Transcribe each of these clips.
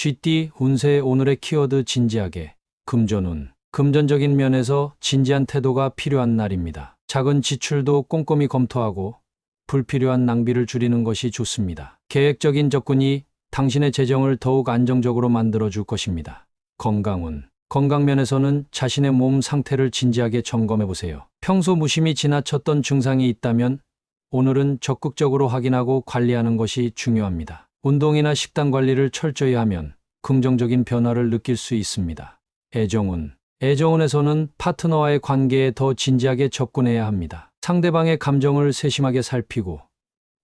쥐띠 운세 오늘의 키워드 진지하게. 금전운. 금전적인 면에서 진지한 태도가 필요한 날입니다. 작은 지출도 꼼꼼히 검토하고 불필요한 낭비를 줄이는 것이 좋습니다. 계획적인 접근이 당신의 재정을 더욱 안정적으로 만들어 줄 것입니다. 건강운. 건강 면에서는 자신의 몸 상태를 진지하게 점검해 보세요. 평소 무심히 지나쳤던 증상이 있다면 오늘은 적극적으로 확인하고 관리하는 것이 중요합니다. 운동이나 식단 관리를 철저히 하면 긍정적인 변화를 느낄 수 있습니다. 애정운. 애정운에서는 파트너와의 관계에 더 진지하게 접근해야 합니다. 상대방의 감정을 세심하게 살피고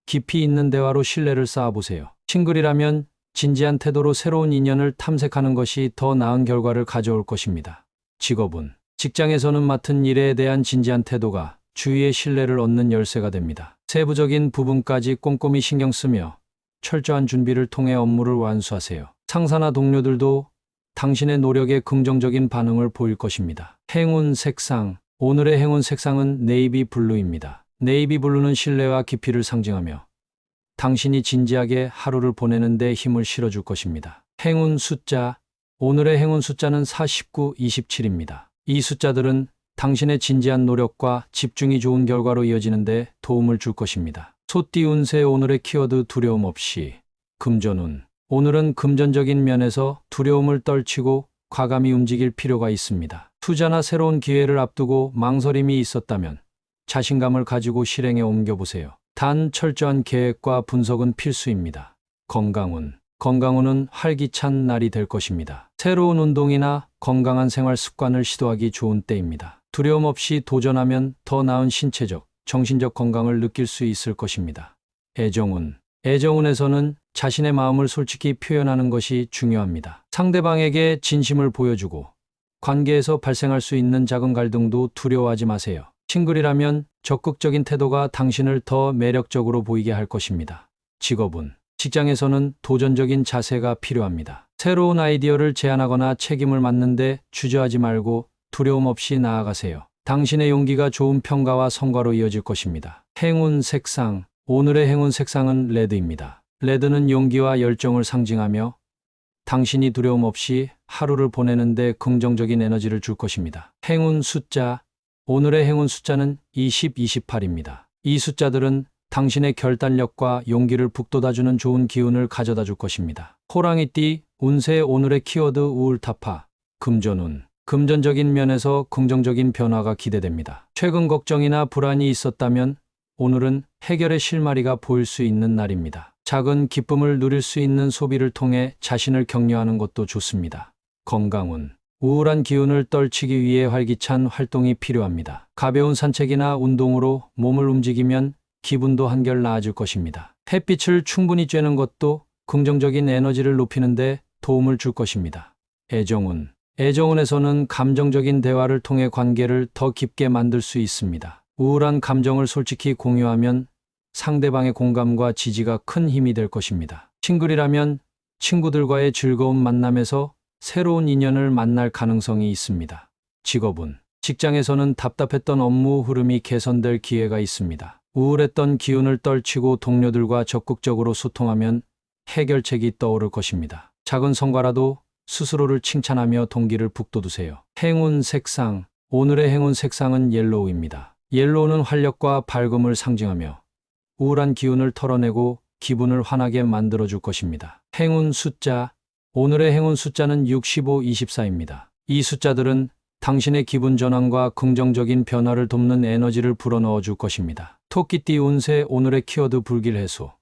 깊이 있는 대화로 신뢰를 쌓아보세요. 싱글이라면 진지한 태도로 새로운 인연을 탐색하는 것이 더 나은 결과를 가져올 것입니다. 직업운. 직장에서는 맡은 일에 대한 진지한 태도가 주위의 신뢰를 얻는 열쇠가 됩니다. 세부적인 부분까지 꼼꼼히 신경 쓰며 철저한 준비를 통해 업무를 완수하세요. 상사나 동료들도 당신의 노력에 긍정적인 반응을 보일 것입니다. 행운 색상. 오늘의 행운 색상은 네이비 블루입니다. 네이비 블루는 신뢰와 깊이를 상징하며 당신이 진지하게 하루를 보내는 데 힘을 실어줄 것입니다. 행운 숫자. 오늘의 행운 숫자는 49, 27입니다. 이 숫자들은 당신의 진지한 노력과 집중이 좋은 결과로 이어지는 데 도움을 줄 것입니다. 소띠 운세 오늘의 키워드 두려움 없이. 금전운. 오늘은 금전적인 면에서 두려움을 떨치고 과감히 움직일 필요가 있습니다. 투자나 새로운 기회를 앞두고 망설임이 있었다면 자신감을 가지고 실행에 옮겨보세요. 단 철저한 계획과 분석은 필수입니다. 건강운. 건강운은 활기찬 날이 될 것입니다. 새로운 운동이나 건강한 생활 습관을 시도하기 좋은 때입니다. 두려움 없이 도전하면 더 나은 신체적, 정신적 건강을 느낄 수 있을 것입니다. 애정운. 애정운에서는 자신의 마음을 솔직히 표현하는 것이 중요합니다. 상대방에게 진심을 보여주고 관계에서 발생할 수 있는 작은 갈등도 두려워하지 마세요. 싱글이라면 적극적인 태도가 당신을 더 매력적으로 보이게 할 것입니다. 직업운. 직장에서는 도전적인 자세가 필요합니다. 새로운 아이디어를 제안하거나 책임을 맡는데 주저하지 말고 두려움 없이 나아가세요. 당신의 용기가 좋은 평가와 성과로 이어질 것입니다. 행운 색상. 오늘의 행운 색상은 레드입니다. 레드는 용기와 열정을 상징하며 당신이 두려움 없이 하루를 보내는데 긍정적인 에너지를 줄 것입니다. 행운 숫자. 오늘의 행운 숫자는 20, 28입니다. 이 숫자들은 당신의 결단력과 용기를 북돋아주는 좋은 기운을 가져다 줄 것입니다. 호랑이띠 운세 오늘의 키워드 우울타파. 금전운. 금전적인 면에서 긍정적인 변화가 기대됩니다. 최근 걱정이나 불안이 있었다면 오늘은 해결의 실마리가 보일 수 있는 날입니다. 작은 기쁨을 누릴 수 있는 소비를 통해 자신을 격려하는 것도 좋습니다. 건강운. 우울한 기운을 떨치기 위해 활기찬 활동이 필요합니다. 가벼운 산책이나 운동으로 몸을 움직이면 기분도 한결 나아질 것입니다. 햇빛을 충분히 쬐는 것도 긍정적인 에너지를 높이는 데 도움을 줄 것입니다. 애정운. 애정운에서는 감정적인 대화를 통해 관계를 더 깊게 만들 수 있습니다. 우울한 감정을 솔직히 공유하면 상대방의 공감과 지지가 큰 힘이 될 것입니다. 싱글이라면 친구들과의 즐거운 만남에서 새로운 인연을 만날 가능성이 있습니다. 직업운. 직장에서는 답답했던 업무 흐름이 개선될 기회가 있습니다. 우울했던 기운을 떨치고 동료들과 적극적으로 소통하면 해결책이 떠오를 것입니다. 작은 성과라도 스스로를 칭찬하며 동기를 북돋우세요. 행운 색상. 오늘의 행운 색상은 옐로우입니다. 옐로우는 활력과 밝음을 상징하며 우울한 기운을 털어내고 기분을 환하게 만들어줄 것입니다. 행운 숫자. 오늘의 행운 숫자는 65, 24입니다. 이 숫자들은 당신의 기분 전환과 긍정적인 변화를 돕는 에너지를 불어넣어 줄 것입니다. 토끼띠 운세 오늘의 키워드 불길 해소.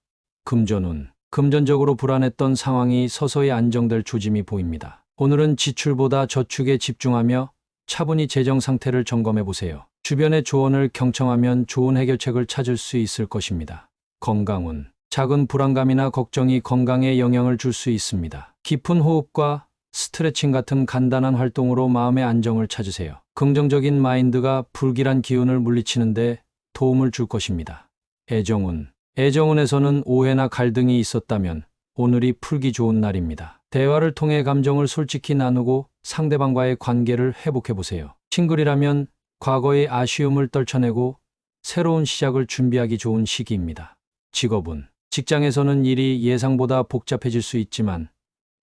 금전운. 금전적으로 불안했던 상황이 서서히 안정될 조짐이 보입니다. 오늘은 지출보다 저축에 집중하며 차분히 재정 상태를 점검해 보세요. 주변의 조언을 경청하면 좋은 해결책을 찾을 수 있을 것입니다. 건강운. 작은 불안감이나 걱정이 건강에 영향을 줄 수 있습니다. 깊은 호흡과 스트레칭 같은 간단한 활동으로 마음의 안정을 찾으세요. 긍정적인 마인드가 불길한 기운을 물리치는데 도움을 줄 것입니다. 애정운. 애정운에서는 오해나 갈등이 있었다면 오늘이 풀기 좋은 날입니다. 대화를 통해 감정을 솔직히 나누고 상대방과의 관계를 회복해 보세요. 싱글이라면 과거의 아쉬움을 떨쳐내고 새로운 시작을 준비하기 좋은 시기입니다. 직업운. 직장에서는 일이 예상보다 복잡해질 수 있지만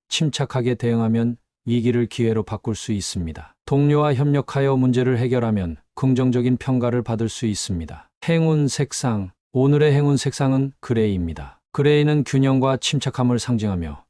침착하게 대응하면 위기를 기회로 바꿀 수 있습니다. 동료와 협력하여 문제를 해결하면 긍정적인 평가를 받을 수 있습니다. 행운 색상. 오늘의 행운 색상은 그레이입니다. 그레이는 균형과 침착함을 상징하며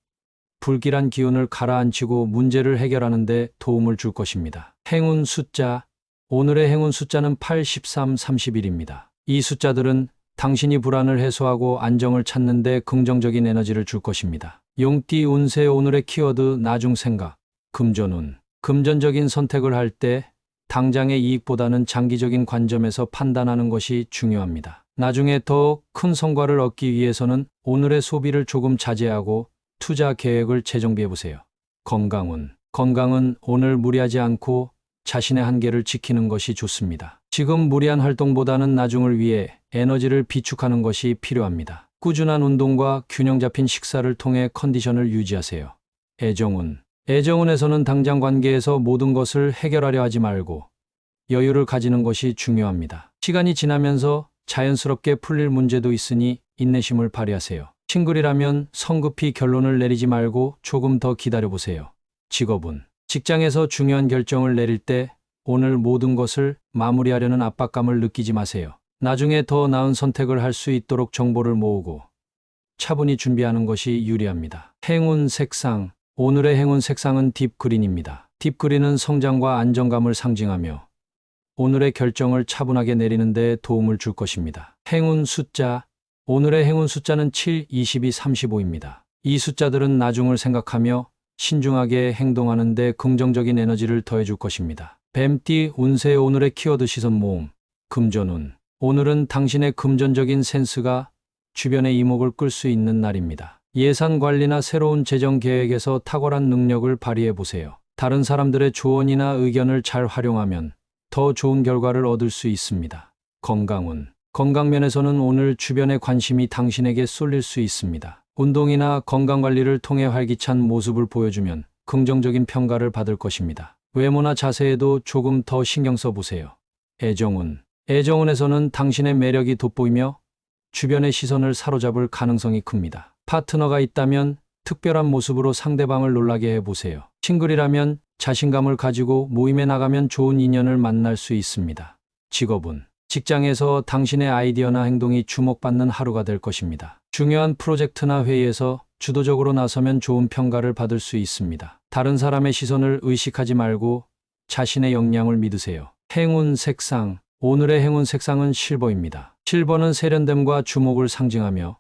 불길한 기운을 가라앉히고 문제를 해결하는 데 도움을 줄 것입니다. 행운 숫자. 오늘의 행운 숫자는 8, 13, 31입니다. 이 숫자들은 당신이 불안을 해소하고 안정을 찾는 데 긍정적인 에너지를 줄 것입니다. 용띠 운세. 오늘의 키워드 나중 생각. 금전운. 금전적인 선택을 할 때 당장의 이익보다는 장기적인 관점에서 판단하는 것이 중요합니다. 나중에 더 큰 성과를 얻기 위해서는 오늘의 소비를 조금 자제하고 투자 계획을 재정비해 보세요. 건강운. 건강은 오늘 무리하지 않고 자신의 한계를 지키는 것이 좋습니다. 지금 무리한 활동보다는 나중을 위해 에너지를 비축하는 것이 필요합니다. 꾸준한 운동과 균형 잡힌 식사를 통해 컨디션을 유지하세요. 애정운. 애정운에서는 당장 관계에서 모든 것을 해결하려 하지 말고 여유를 가지는 것이 중요합니다. 시간이 지나면서 자연스럽게 풀릴 문제도 있으니 인내심을 발휘하세요. 싱글이라면 성급히 결론을 내리지 말고 조금 더 기다려보세요. 직업운. 직장에서 중요한 결정을 내릴 때 오늘 모든 것을 마무리하려는 압박감을 느끼지 마세요. 나중에 더 나은 선택을 할 수 있도록 정보를 모으고 차분히 준비하는 것이 유리합니다. 행운 색상. 오늘의 행운 색상은 딥그린입니다. 딥그린은 성장과 안정감을 상징하며 오늘의 결정을 차분하게 내리는 데 도움을 줄 것입니다. 행운 숫자. 오늘의 행운 숫자는 7, 22, 35입니다. 이 숫자들은 나중을 생각하며 신중하게 행동하는 데 긍정적인 에너지를 더해줄 것입니다. 뱀띠 운세. 오늘의 키워드 시선 모음. 금전운. 오늘은 당신의 금전적인 센스가 주변의 이목을 끌 수 있는 날입니다. 예산 관리나 새로운 재정 계획에서 탁월한 능력을 발휘해 보세요. 다른 사람들의 조언이나 의견을 잘 활용하면 더 좋은 결과를 얻을 수 있습니다. 건강운. 건강면에서는 오늘 주변의 관심이 당신에게 쏠릴 수 있습니다. 운동이나 건강관리를 통해 활기찬 모습을 보여주면 긍정적인 평가를 받을 것입니다. 외모나 자세에도 조금 더 신경 써보세요. 애정운. 애정운에서는 당신의 매력이 돋보이며 주변의 시선을 사로잡을 가능성이 큽니다. 파트너가 있다면 특별한 모습으로 상대방을 놀라게 해보세요. 싱글이라면 자신감을 가지고 모임에 나가면 좋은 인연을 만날 수 있습니다. 직업운. 직장에서 당신의 아이디어나 행동이 주목받는 하루가 될 것입니다. 중요한 프로젝트나 회의에서 주도적으로 나서면 좋은 평가를 받을 수 있습니다. 다른 사람의 시선을 의식하지 말고 자신의 역량을 믿으세요. 행운 색상. 오늘의 행운 색상은 실버입니다. 실버는 세련됨과 주목을 상징하며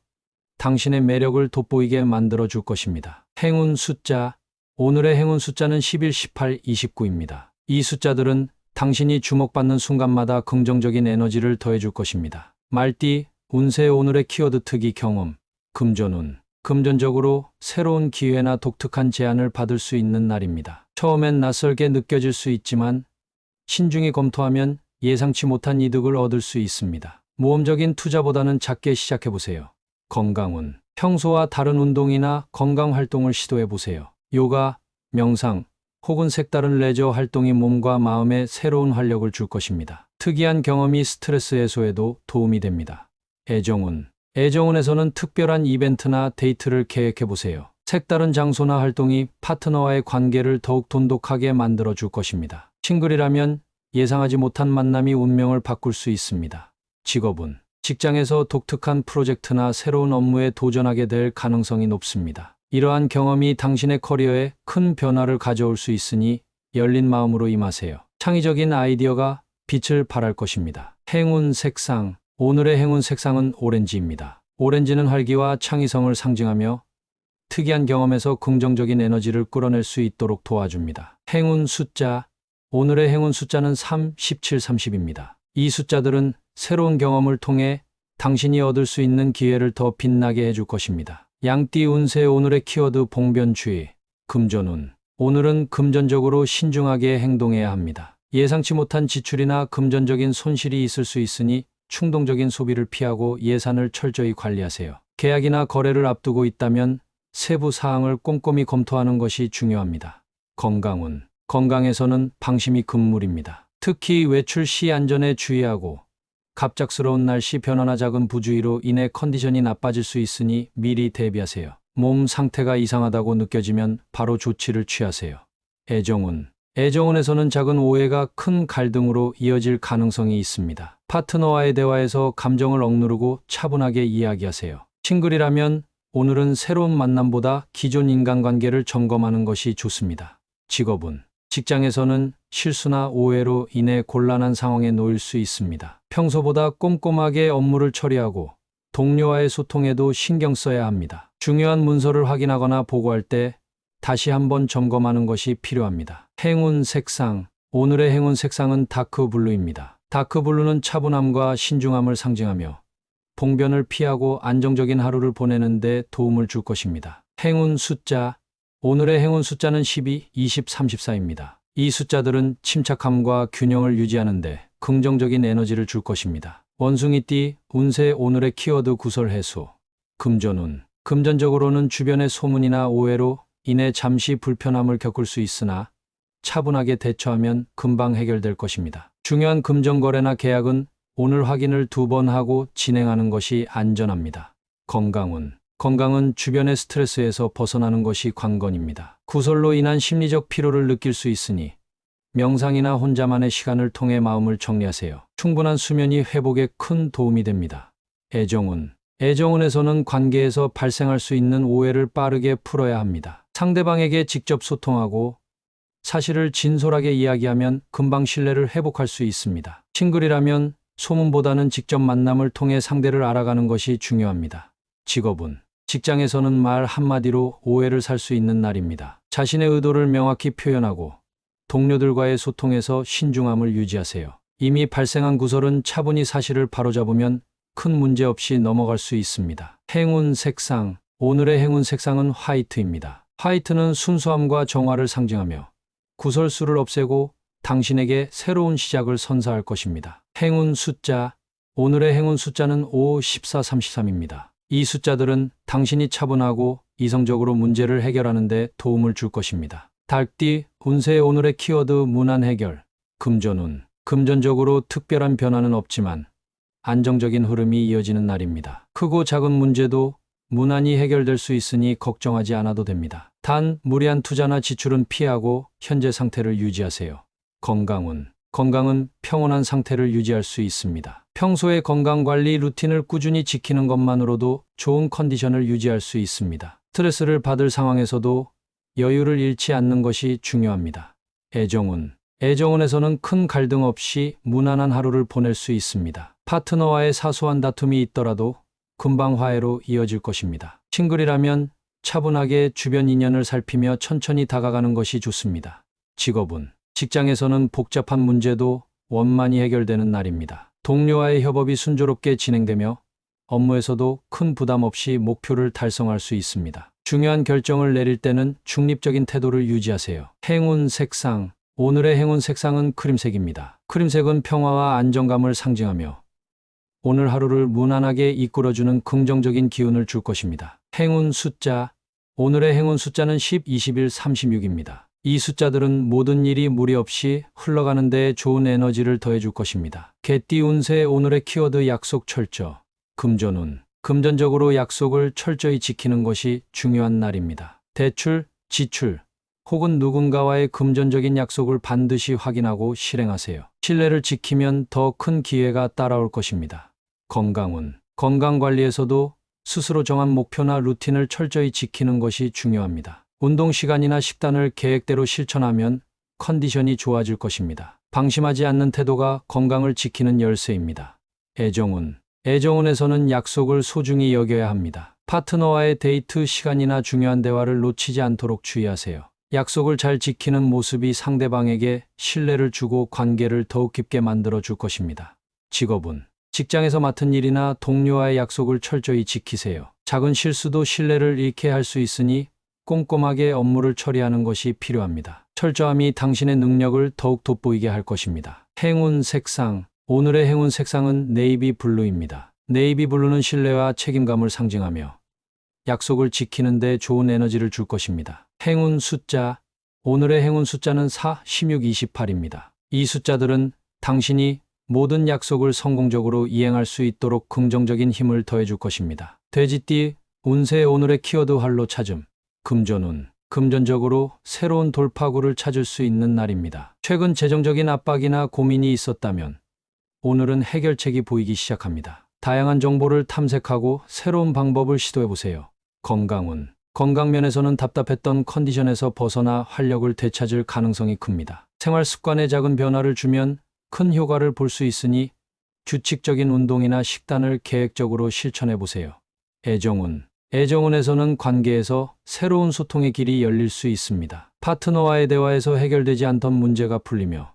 당신의 매력을 돋보이게 만들어 줄 것입니다. 행운 숫자. 오늘의 행운 숫자는 11, 18, 29입니다. 이 숫자들은 당신이 주목받는 순간마다 긍정적인 에너지를 더해줄 것입니다. 말띠 운세. 오늘의 키워드 특이 경험. 금전운. 금전적으로 새로운 기회나 독특한 제안을 받을 수 있는 날입니다. 처음엔 낯설게 느껴질 수 있지만 신중히 검토하면 예상치 못한 이득을 얻을 수 있습니다. 모험적인 투자보다는 작게 시작해보세요. 건강운. 평소와 다른 운동이나 건강 활동을 시도해보세요. 요가, 명상, 혹은 색다른 레저 활동이 몸과 마음에 새로운 활력을 줄 것입니다. 특이한 경험이 스트레스 해소에도 도움이 됩니다. 애정운. 애정운에서는 특별한 이벤트나 데이트를 계획해보세요. 색다른 장소나 활동이 파트너와의 관계를 더욱 돈독하게 만들어 줄 것입니다. 싱글이라면 예상하지 못한 만남이 운명을 바꿀 수 있습니다. 직업운. 직장에서 독특한 프로젝트나 새로운 업무에 도전하게 될 가능성이 높습니다. 이러한 경험이 당신의 커리어에 큰 변화를 가져올 수 있으니 열린 마음으로 임하세요. 창의적인 아이디어가 빛을 발할 것입니다. 행운 색상. 오늘의 행운 색상은 오렌지입니다. 오렌지는 활기와 창의성을 상징하며 특이한 경험에서 긍정적인 에너지를 끌어낼 수 있도록 도와줍니다. 행운 숫자. 오늘의 행운 숫자는 3, 17, 30입니다. 이 숫자들은 새로운 경험을 통해 당신이 얻을 수 있는 기회를 더 빛나게 해줄 것입니다. 양띠 운세. 오늘의 키워드 봉변주의. 금전운. 오늘은 금전적으로 신중하게 행동해야 합니다. 예상치 못한 지출이나 금전적인 손실이 있을 수 있으니 충동적인 소비를 피하고 예산을 철저히 관리하세요. 계약이나 거래를 앞두고 있다면 세부 사항을 꼼꼼히 검토하는 것이 중요합니다. 건강운. 건강에서는 방심이 금물입니다. 특히 외출 시 안전에 주의하고 갑작스러운 날씨 변화나 작은 부주의로 인해 컨디션이 나빠질 수 있으니 미리 대비하세요. 몸 상태가 이상하다고 느껴지면 바로 조치를 취하세요. 애정운. 애정운에서는 작은 오해가 큰 갈등으로 이어질 가능성이 있습니다. 파트너와의 대화에서 감정을 억누르고 차분하게 이야기하세요. 싱글이라면 오늘은 새로운 만남보다 기존 인간관계를 점검하는 것이 좋습니다. 직업운. 직장에서는 실수나 오해로 인해 곤란한 상황에 놓일 수 있습니다. 평소보다 꼼꼼하게 업무를 처리하고 동료와의 소통에도 신경 써야 합니다. 중요한 문서를 확인하거나 보고할 때 다시 한번 점검하는 것이 필요합니다. 행운 색상. 오늘의 행운 색상은 다크블루입니다. 다크블루는 차분함과 신중함을 상징하며 봉변을 피하고 안정적인 하루를 보내는 데 도움을 줄 것입니다. 행운 숫자. 오늘의 행운 숫자는 12, 20, 34입니다. 이 숫자들은 침착함과 균형을 유지하는 데 긍정적인 에너지를 줄 것입니다. 원숭이띠. 운세. 오늘의 키워드 구설 해소. 금전운. 금전적으로는 주변의 소문이나 오해로 인해 잠시 불편함을 겪을 수 있으나 차분하게 대처하면 금방 해결될 것입니다. 중요한 금전거래나 계약은 오늘 확인을 2번 하고 진행하는 것이 안전합니다. 건강운. 건강은 주변의 스트레스에서 벗어나는 것이 관건입니다. 구설로 인한 심리적 피로를 느낄 수 있으니 명상이나 혼자만의 시간을 통해 마음을 정리하세요. 충분한 수면이 회복에 큰 도움이 됩니다. 애정운. 애정운에서는 관계에서 발생할 수 있는 오해를 빠르게 풀어야 합니다. 상대방에게 직접 소통하고 사실을 진솔하게 이야기하면 금방 신뢰를 회복할 수 있습니다. 싱글이라면 소문보다는 직접 만남을 통해 상대를 알아가는 것이 중요합니다. 직업운. 직장에서는 말 한마디로 오해를 살 수 있는 날입니다. 자신의 의도를 명확히 표현하고 동료들과의 소통에서 신중함을 유지하세요. 이미 발생한 구설은 차분히 사실을 바로잡으면 큰 문제 없이 넘어갈 수 있습니다. 행운 색상. 오늘의 행운 색상은 화이트입니다. 화이트는 순수함과 정화를 상징하며 구설수를 없애고 당신에게 새로운 시작을 선사할 것입니다. 행운 숫자. 오늘의 행운 숫자는 5, 14, 33입니다. 이 숫자들은 당신이 차분하고 이성적으로 문제를 해결하는 데 도움을 줄 것입니다. 닭띠. 운세. 오늘의 키워드 무난 해결. 금전운. 금전적으로 특별한 변화는 없지만 안정적인 흐름이 이어지는 날입니다. 크고 작은 문제도 무난히 해결될 수 있으니 걱정하지 않아도 됩니다. 단, 무리한 투자나 지출은 피하고 현재 상태를 유지하세요. 건강운. 건강은 평온한 상태를 유지할 수 있습니다. 평소의 건강관리 루틴을 꾸준히 지키는 것만으로도 좋은 컨디션을 유지할 수 있습니다. 스트레스를 받을 상황에서도 여유를 잃지 않는 것이 중요합니다. 애정운. 애정운에서는 큰 갈등 없이 무난한 하루를 보낼 수 있습니다. 파트너와의 사소한 다툼이 있더라도 금방 화해로 이어질 것입니다. 싱글이라면 차분하게 주변 인연을 살피며 천천히 다가가는 것이 좋습니다. 직업운. 직장에서는 복잡한 문제도 원만히 해결되는 날입니다. 동료와의 협업이 순조롭게 진행되며 업무에서도 큰 부담 없이 목표를 달성할 수 있습니다. 중요한 결정을 내릴 때는 중립적인 태도를 유지하세요. 행운 색상. 오늘의 행운 색상은 크림색입니다. 크림색은 평화와 안정감을 상징하며 오늘 하루를 무난하게 이끌어주는 긍정적인 기운을 줄 것입니다. 행운 숫자. 오늘의 행운 숫자는 10, 21, 36입니다. 이 숫자들은 모든 일이 무리 없이 흘러가는 데 좋은 에너지를 더해줄 것입니다. 개띠. 운세. 오늘의 키워드 약속 철저. 금전운. 금전적으로 약속을 철저히 지키는 것이 중요한 날입니다. 대출, 지출, 혹은 누군가와의 금전적인 약속을 반드시 확인하고 실행하세요. 신뢰를 지키면 더 큰 기회가 따라올 것입니다. 건강운. 건강관리에서도 스스로 정한 목표나 루틴을 철저히 지키는 것이 중요합니다. 운동 시간이나 식단을 계획대로 실천하면 컨디션이 좋아질 것입니다. 방심하지 않는 태도가 건강을 지키는 열쇠입니다. 애정운. 애정운에서는 약속을 소중히 여겨야 합니다. 파트너와의 데이트 시간이나 중요한 대화를 놓치지 않도록 주의하세요. 약속을 잘 지키는 모습이 상대방에게 신뢰를 주고 관계를 더욱 깊게 만들어 줄 것입니다. 직업운. 직장에서 맡은 일이나 동료와의 약속을 철저히 지키세요. 작은 실수도 신뢰를 잃게 할 수 있으니 꼼꼼하게 업무를 처리하는 것이 필요합니다. 철저함이 당신의 능력을 더욱 돋보이게 할 것입니다. 행운 색상. 오늘의 행운 색상은 네이비 블루입니다. 네이비 블루는 신뢰와 책임감을 상징하며 약속을 지키는 데 좋은 에너지를 줄 것입니다. 행운 숫자. 오늘의 행운 숫자는 4, 16, 28입니다. 이 숫자들은 당신이 모든 약속을 성공적으로 이행할 수 있도록 긍정적인 힘을 더해줄 것입니다. 돼지띠. 운세 오늘의 키워드 활로 찾음. 금전운. 금전적으로 새로운 돌파구를 찾을 수 있는 날입니다. 최근 재정적인 압박이나 고민이 있었다면 오늘은 해결책이 보이기 시작합니다. 다양한 정보를 탐색하고 새로운 방법을 시도해 보세요. 건강운. 건강면에서는 답답했던 컨디션에서 벗어나 활력을 되찾을 가능성이 큽니다. 생활 습관에 작은 변화를 주면 큰 효과를 볼 수 있으니 규칙적인 운동이나 식단을 계획적으로 실천해 보세요. 애정운. 애정운에서는 관계에서 새로운 소통의 길이 열릴 수 있습니다. 파트너와의 대화에서 해결되지 않던 문제가 풀리며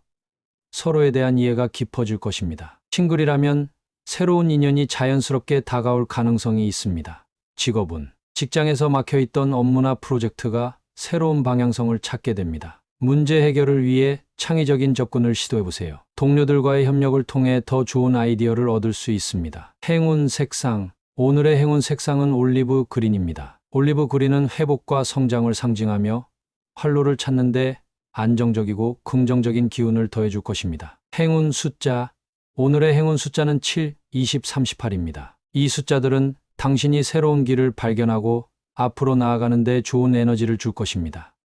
서로에 대한 이해가 깊어질 것입니다. 싱글이라면 새로운 인연이 자연스럽게 다가올 가능성이 있습니다. 직업운. 직장에서 막혀있던 업무나 프로젝트가 새로운 방향성을 찾게 됩니다. 문제 해결을 위해 창의적인 접근을 시도해보세요. 동료들과의 협력을 통해 더 좋은 아이디어를 얻을 수 있습니다. 행운 색상. 오늘의 행운 색상은 올리브 그린입니다. 올리브 그린은 회복과 성장을 상징하며 활로를 찾는데 안정적이고 긍정적인 기운을 더해줄 것입니다. 행운 숫자. 오늘의 행운 숫자는 7, 20, 38입니다. 이 숫자들은 당신이 새로운 길을 발견하고 앞으로 나아가는 데 좋은 에너지를 줄 것입니다.